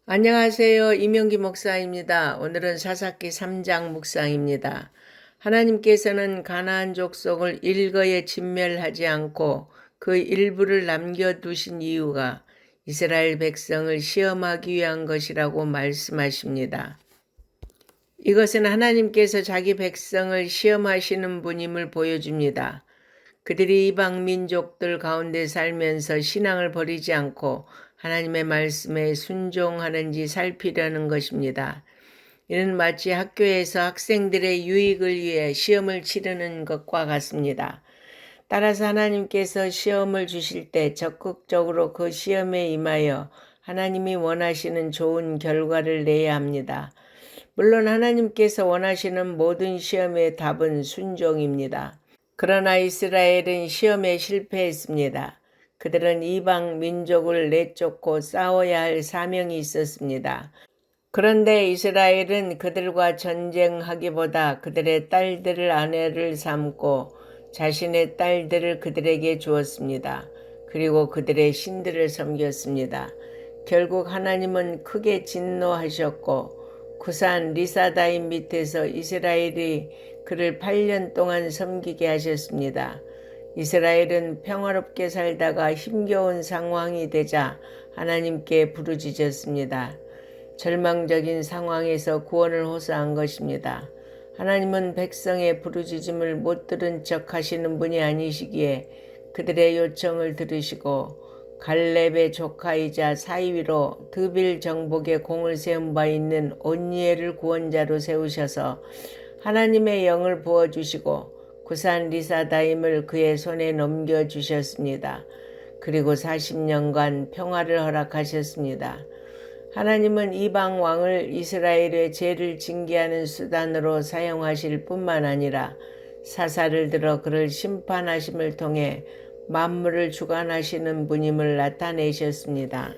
안녕하세요. 이명기 목사입니다. 오늘은 사사기 3장 묵상입니다. 하나님께서는 가나안 족속을 일거에 진멸하지 않고 그 일부를 남겨두신 이유가 이스라엘 백성을 시험하기 위한 것이라고 말씀하십니다. 이것은 하나님께서 자기 백성을 시험하시는 분임을 보여줍니다. 그들이 이방 민족들 가운데 살면서 신앙을 버리지 않고 하나님의 말씀에 순종하는지 살피려는 것입니다. 이는 마치 학교에서 학생들의 유익을 위해 시험을 치르는 것과 같습니다. 따라서 하나님께서 시험을 주실 때 적극적으로 그 시험에 임하여 하나님이 원하시는 좋은 결과를 내야 합니다. 물론 하나님께서 원하시는 모든 시험의 답은 순종입니다. 그러나 이스라엘은 시험에 실패했습니다. 그들은 이방 민족을 내쫓고 싸워야 할 사명이 있었습니다. 그런데 이스라엘은 그들과 전쟁하기보다 그들의 딸들을 아내를 삼고 자신의 딸들을 그들에게 주었습니다. 그리고 그들의 신들을 섬겼습니다. 결국 하나님은 크게 진노하셨고 구산 리사다임 밑에서 이스라엘이 그를 8년 동안 섬기게 하셨습니다. 이스라엘은 평화롭게 살다가 힘겨운 상황이 되자 하나님께 부르짖었습니다. 절망적인 상황에서 구원을 호소한 것입니다. 하나님은 백성의 부르짖음을 못 들은 척 하시는 분이 아니시기에 그들의 요청을 들으시고 갈렙의 조카이자 사위로 드빌 정복의 공을 세운 바 있는 온니엘을 구원자로 세우셔서 하나님의 영을 부어주시고 구산 리사다임을 그의 손에 넘겨주셨습니다. 그리고 40년간 평화를 허락하셨습니다. 하나님은 이방 왕을 이스라엘의 죄를 징계하는 수단으로 사용하실 뿐만 아니라 사사를 들어 그를 심판하심을 통해 만물을 주관하시는 분임을 나타내셨습니다.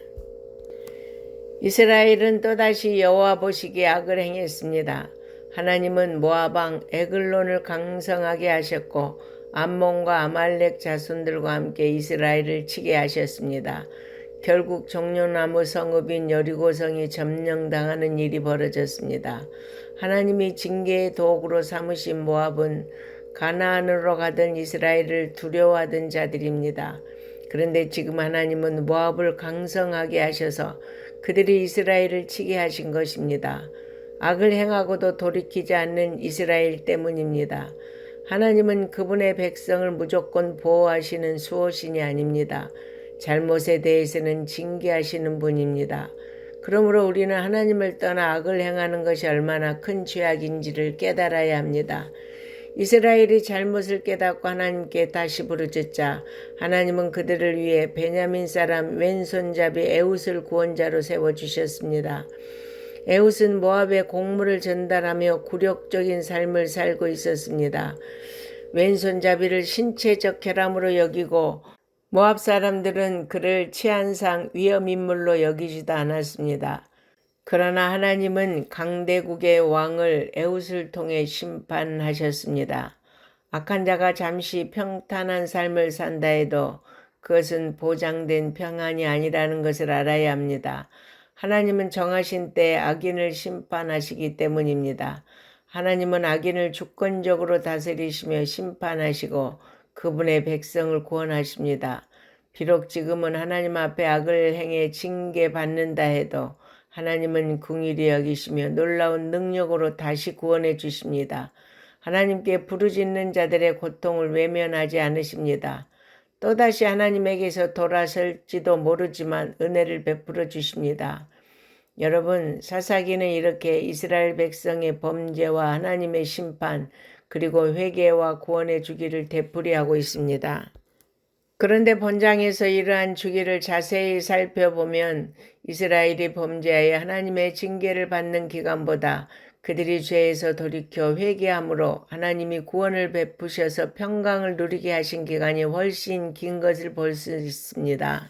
이스라엘은 또다시 여호와 보시기에 악을 행했습니다. 하나님은 모압 왕 에글론을 강성하게 하셨고 암몬과 아말렉 자손들과 함께 이스라엘을 치게 하셨습니다. 결국 종려나무 성읍인 여리고성이 점령당하는 일이 벌어졌습니다. 하나님이 징계의 도구로 삼으신 모압은 가나안으로 가던 이스라엘을 두려워하던 자들입니다. 그런데 지금 하나님은 모압을 강성하게 하셔서 그들이 이스라엘을 치게 하신 것입니다. 악을 행하고도 돌이키지 않는 이스라엘 때문입니다. 하나님은 그분의 백성을 무조건 보호하시는 수호신이 아닙니다. 잘못에 대해서는 징계하시는 분입니다. 그러므로 우리는 하나님을 떠나 악을 행하는 것이 얼마나 큰 죄악인지를 깨달아야 합니다. 이스라엘이 잘못을 깨닫고 하나님께 다시 부르짖자 하나님은 그들을 위해 베냐민 사람 왼손잡이 에훗을 구원자로 세워주셨습니다. 에훗은 모압의 곡물을 전달하며 굴욕적인 삶을 살고 있었습니다. 왼손잡이를 신체적 결함으로 여기고 모압 사람들은 그를 치안상 위험인물로 여기지도 않았습니다. 그러나 하나님은 강대국의 왕을 에훗을 통해 심판하셨습니다. 악한 자가 잠시 평탄한 삶을 산다 해도 그것은 보장된 평안이 아니라는 것을 알아야 합니다. 하나님은 정하신 때에 악인을 심판하시기 때문입니다. 하나님은 악인을 주권적으로 다스리시며 심판하시고 그분의 백성을 구원하십니다. 비록 지금은 하나님 앞에 악을 행해 징계받는다 해도 하나님은 긍휼히 여기시며 놀라운 능력으로 다시 구원해 주십니다. 하나님께 부르짖는 자들의 고통을 외면하지 않으십니다. 또다시 하나님에게서 돌아설지도 모르지만 은혜를 베풀어 주십니다. 여러분, 사사기는 이렇게 이스라엘 백성의 범죄와 하나님의 심판 그리고 회개와 구원의 주기를 되풀이하고 있습니다. 그런데 본장에서 이러한 주기를 자세히 살펴보면 이스라엘이 범죄하여 하나님의 징계를 받는 기간보다 그들이 죄에서 돌이켜 회개함으로 하나님이 구원을 베푸셔서 평강을 누리게 하신 기간이 훨씬 긴 것을 볼 수 있습니다.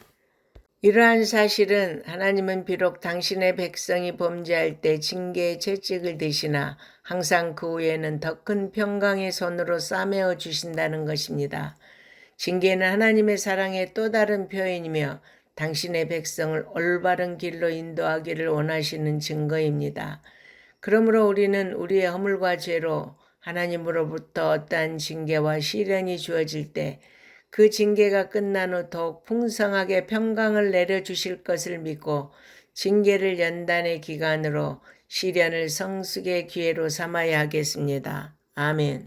이러한 사실은 하나님은 비록 당신의 백성이 범죄할 때 징계의 채찍을 대시나 항상 그 후에는 더 큰 평강의 손으로 싸매어 주신다는 것입니다. 징계는 하나님의 사랑의 또 다른 표현이며 당신의 백성을 올바른 길로 인도하기를 원하시는 증거입니다. 그러므로 우리는 우리의 허물과 죄로 하나님으로부터 어떠한 징계와 시련이 주어질 때 그 징계가 끝난 후 더욱 풍성하게 평강을 내려주실 것을 믿고 징계를 연단의 기간으로 시련을 성숙의 기회로 삼아야 하겠습니다. 아멘.